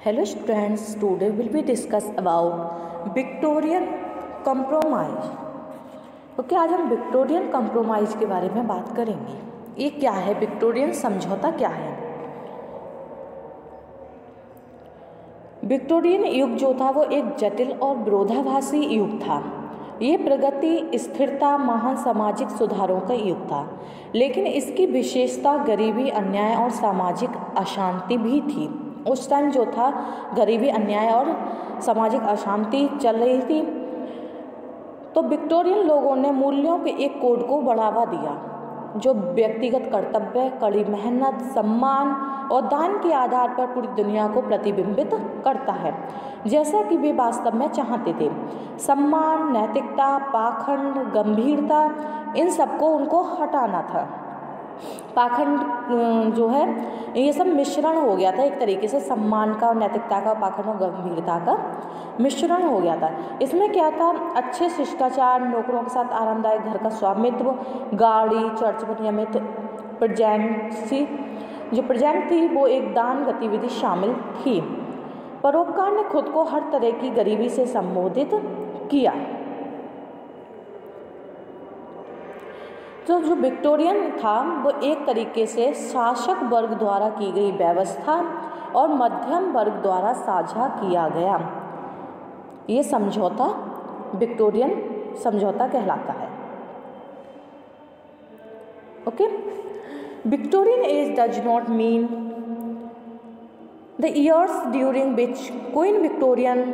Hello students, today will be discuss about Victorian compromise. Okay आज हम Victorian compromise के बारे में बात करेंगे। ये क्या है? विक्टोरियन समझौता क्या है? विक्टोरियन युग जो था वो एक जटिल और विरोधाभासी युग था। ये प्रगति, स्थिरता, महान सामाजिक सुधारों का युग था, लेकिन इसकी विशेषता गरीबी, अन्याय और सामाजिक अशांति भी थी। उस टाइम जो था गरीबी, अन्याय और सामाजिक अशांति चल रही थी, तो विक्टोरियन लोगों ने मूल्यों के एक कोड को बढ़ावा दिया जो व्यक्तिगत कर्तव्य, कड़ी मेहनत, सम्मान और दान के आधार पर पूरी दुनिया को प्रतिबिंबित करता है, जैसा कि वे वास्तव में चाहते थे। सम्मान, नैतिकता, पाखंड, गंभीरता, इन सबको उनको हटाना था। पाखंड जो है ये सब मिश्रण हो गया था, एक तरीके से सम्मान का और नैतिकता का, पाखंड और गंभीरता का मिश्रण हो गया था। इसमें क्या था? अच्छे शिष्टाचार, नौकरों के साथ आरामदायक घर का स्वामित्व, गाड़ी, चर्च में नियमित प्रेजेंसी, जो प्रेजेंट थी वो एक दान गतिविधि शामिल थी। परोपकार ने खुद को हर तरह की गरीबी से संबोधित किया। तो जो विक्टोरियन था वो एक तरीके से शासक वर्ग द्वारा की गई व्यवस्था और मध्यम वर्ग द्वारा साझा किया गया ये समझौता विक्टोरियन समझौता कहलाता है। Okay, Victorian age does not mean the years during which queen Victorian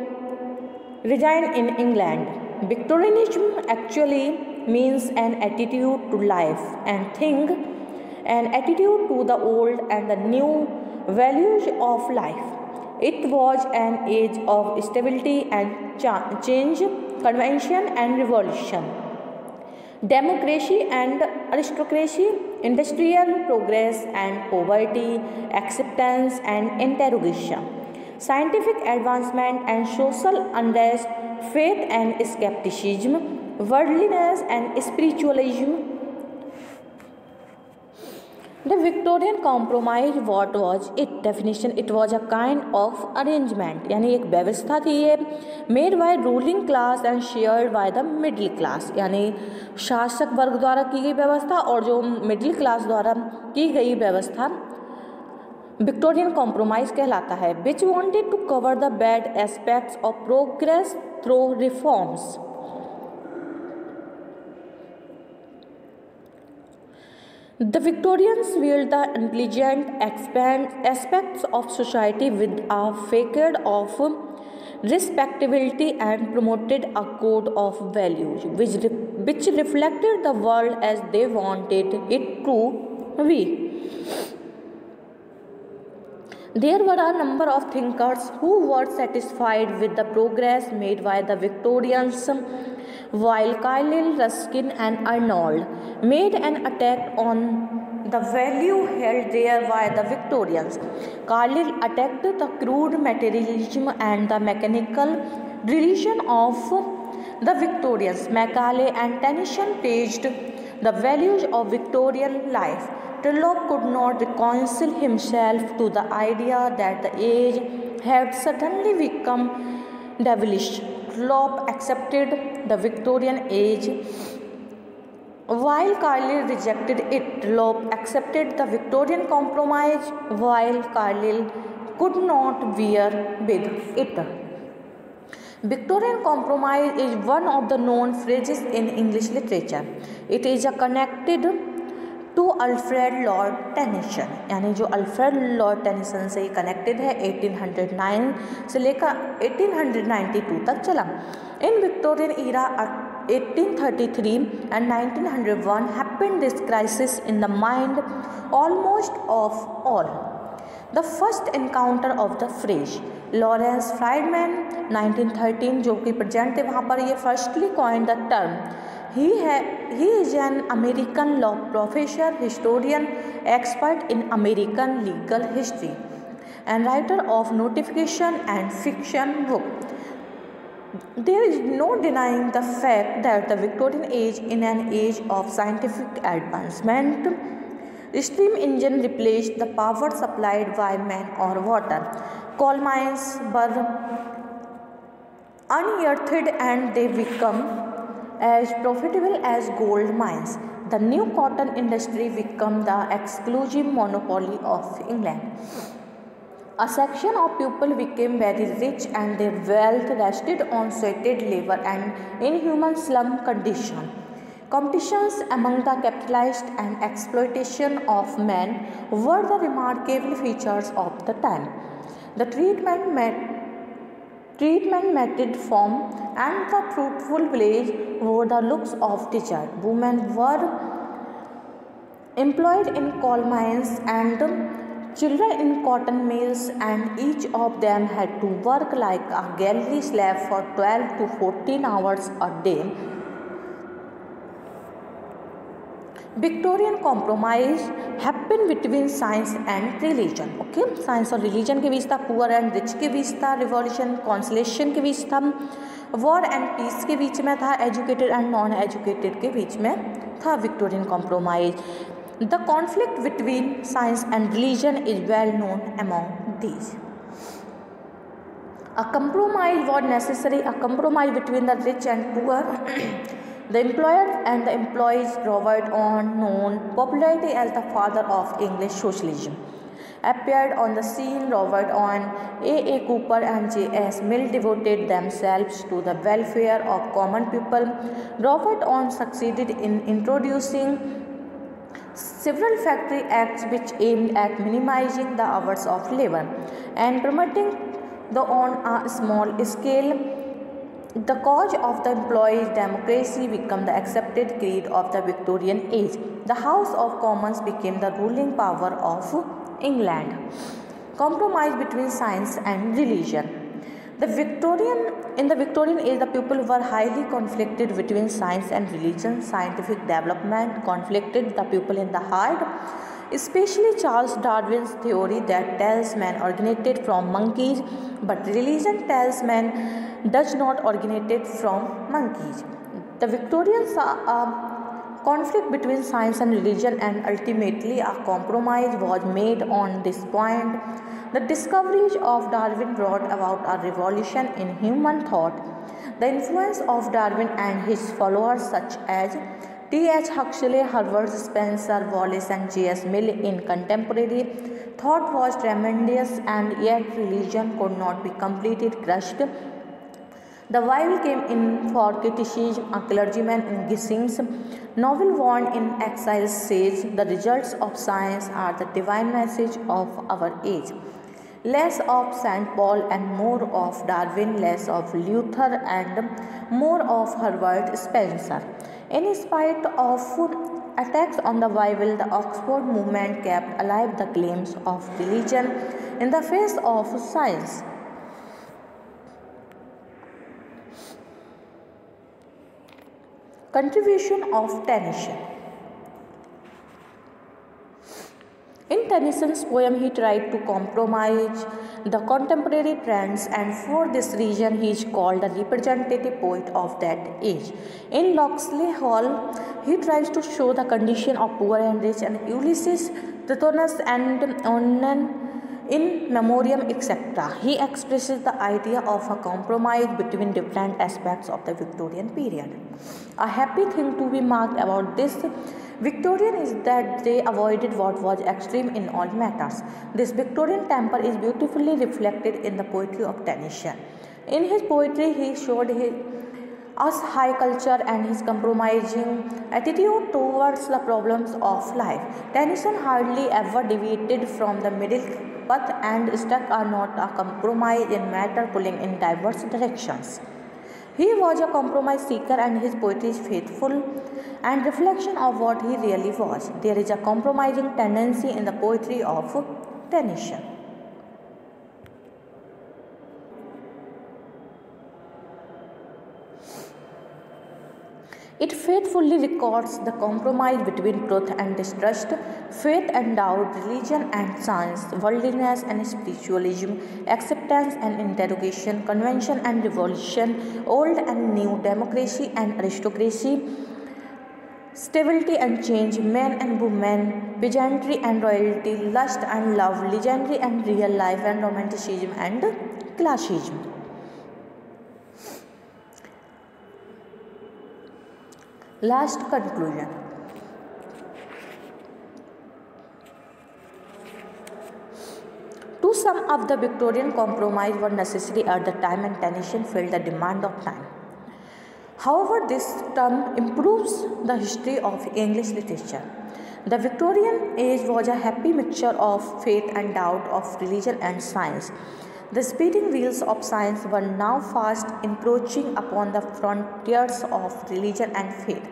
resided in England. Victorianism actually means an attitude to life and thing, an attitude to the old and the new values of life. It was an age of stability and change, convention and revolution, democracy and aristocracy, industrial progress and poverty, acceptance and interrogation, scientific advancement and social unrest, faith and skepticism, worldliness and spiritualism. The Victorian compromise, what was its definition? It was a kind of arrangement, यानी एक व्यवस्था थी ये, made by ruling class and shared by the middle class, यानी शासक वर्ग द्वारा की गई व्यवस्था और जो मिडिल क्लास द्वारा की गई व्यवस्था विक्टोरियन कॉम्प्रोमाइज़ कहलाता है। Which wanted to cover the bad aspects of progress through reforms. The Victorians willed the intelligent aspects of society with a facade of respectability and promoted a code of values which reflected the world as they wanted it to be. There were a number of thinkers who were satisfied with the progress made by the Victorians, while Carlyle, Ruskin and Arnold made an attack on the value held there by the Victorians. Carlyle attacked the crude materialism and the mechanical religion of the Victorians. Macaulay and Tennyson praised the values of Victorian life. Trollope could not reconcile himself to the idea that the age had suddenly become devilish. Trollope accepted the Victorian age while Carlyle rejected it. Trollope accepted the Victorian compromise while Carlyle could not bear with it. Victorian compromise is one of the known phrases in English literature. It is connected to Alfred Lord Tennyson, यानी जो Alfred Lord Tennyson से connected है, 1809 से लेकर 1892 तक चला। In Victorian era 1833 and 1901 happened this crisis in the mind almost of all. The first encounter of the phrase, Lawrence Friedman 1913 जो कि प्रेजेंट थे वहाँ पर, ये firstly coined the term. He is an American law professor, historian, expert in American legal history, and writer of notification and fiction book. There is no denying the fact that the Victorian age, in an age of scientific advancement, Steam engine replaced the power supplied by men or water. Coal mines were unearthed and they become as profitable as gold mines. The new cotton industry became the exclusive monopoly of England. A section of people became very rich and their wealth rested on sweated labor and inhuman slum conditions. Competitions among the capitalist and exploitation of men were the remarkable features of the time. The treatment method form and the fruitful village were the looks of desert. Women were employed in coal mines and children in cotton mills, and each of them had to work like a galley slave for 12 to 14 hours a day. Victorian compromise happened between science and religion. Okay, science और religion के बीच था, poor and rich के बीच था, revolution constellation के बीच था, war and piece के बीच में था, एजुकेटेड एंड नॉन एजुकेटेड के बीच में था Victorian compromise. The conflict between science and religion is well known among these. A compromise was necessary, a compromise between the rich and poor. The employer and the employees, Robert Owen, known popularly as the father of English socialism, appeared on the scene. Robert Owen, A. Cooper and J.S. Mill devoted themselves to the welfare of common people. Robert Owen succeeded in introducing several factory acts which aimed at minimizing the hours of labor and promoting the on a small scale. The cause of the employees' democracy became the accepted creed of the Victorian age. The House of Commons became the ruling power of England. Compromise between science and religion. In the Victorian age, the people were highly conflicted between science and religion. Scientific development conflicted the people in the heart, especially Charles Darwin's theory that tells man originated from monkeys, but religion tells man does not originate from monkeys. The Victorians saw a conflict between science and religion, and ultimately a compromise was made on this point. The discoveries of Darwin brought about a revolution in human thought. The influence of Darwin and his followers such as T.H. Huxley, Herbert Spencer, Wallace and J.S. Mill in contemporary thought was tremendous, and yet religion could not be completely crushed. The Bible came in for criticism. A clergyman in Gissing's novel Born in Exile says the results of science are the divine message of our age. Less of St. Paul and more of Darwin, less of Luther and more of Herbert Spencer. In spite of attacks on the Bible, the Oxford movement kept alive the claims of religion in the face of science. Contribution of Tennyson. In Tennyson's poem, he tried to compromise the contemporary trends, and for this reason he is called the representative poet of that age. In Locksley Hall, he tries to show the condition of poor and rich, and Ulysses, Tithonus and Onan in Memoriam, etc. He expresses the idea of a compromise between different aspects of the Victorian period. A happy thing to be marked about this Victorian is that they avoided what was extreme in all matters. This Victorian temper is beautifully reflected in the poetry of Tennyson. In his poetry, he showed us high culture and his compromising attitude towards the problems of life. Tennyson hardly ever deviated from the middle path and struck a not a compromise in matter pulling in diverse directions. He was a compromise seeker, and his poetry is faithful and reflection of what he really was. There is a compromising tendency in the poetry of Tennyson. It faithfully records the compromise between truth and distrust, faith and doubt, religion and science, worldliness and spiritualism, acceptance and interrogation, convention and revolution, old and new, democracy and aristocracy, stability and change, men and women, pageantry and royalty, lust and love, legendary and real life, and romanticism and classism. Last conclusion. To sum up, the Victorian compromise were necessary at the time and tension filled the demand of time. However, this term improves the history of English literature. The Victorian age was a happy mixture of faith and doubt, of religion and science. The spinning wheels of science were now fast encroaching upon the frontiers of religion and faith.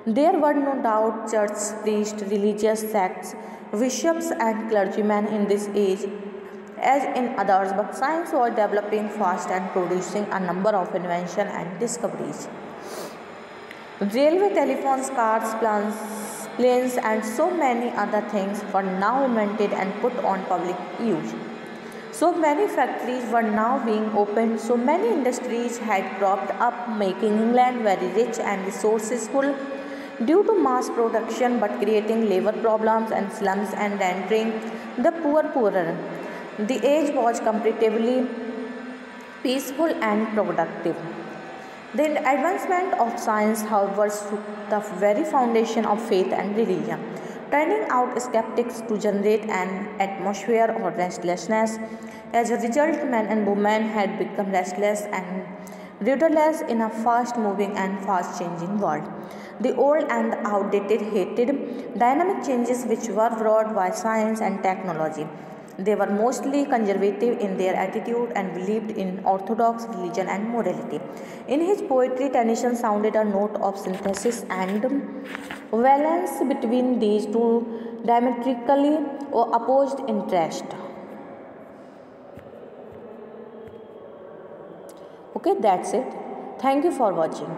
There were no doubt churches, priests, religious sects, bishops, and clergymen in this age, as in others, but science was developing fast and producing a number of inventions and discoveries. Railway, telephones, cars, planes, and so many other things were now invented and put on public use. So many factories were now being opened, so many industries had cropped up, making England very rich and resourceful due to mass production, but creating labor problems and slums and rendering the poor poorer. The age was comparatively peaceful and productive. The advancement of science, however, shook the very foundation of faith and religion, turning out skeptics to generate an atmosphere of restlessness. As a result, men and women had become restless and rudderless in a fast-moving and fast-changing world. The old and the outdated hated dynamic changes which were brought by science and technology. They were mostly conservative in their attitude and believed in orthodox religion and morality. In his poetry, Tennyson sounded a note of synthesis and valence between these two diametrically opposed interests. Okay, that's it. Thank you for watching.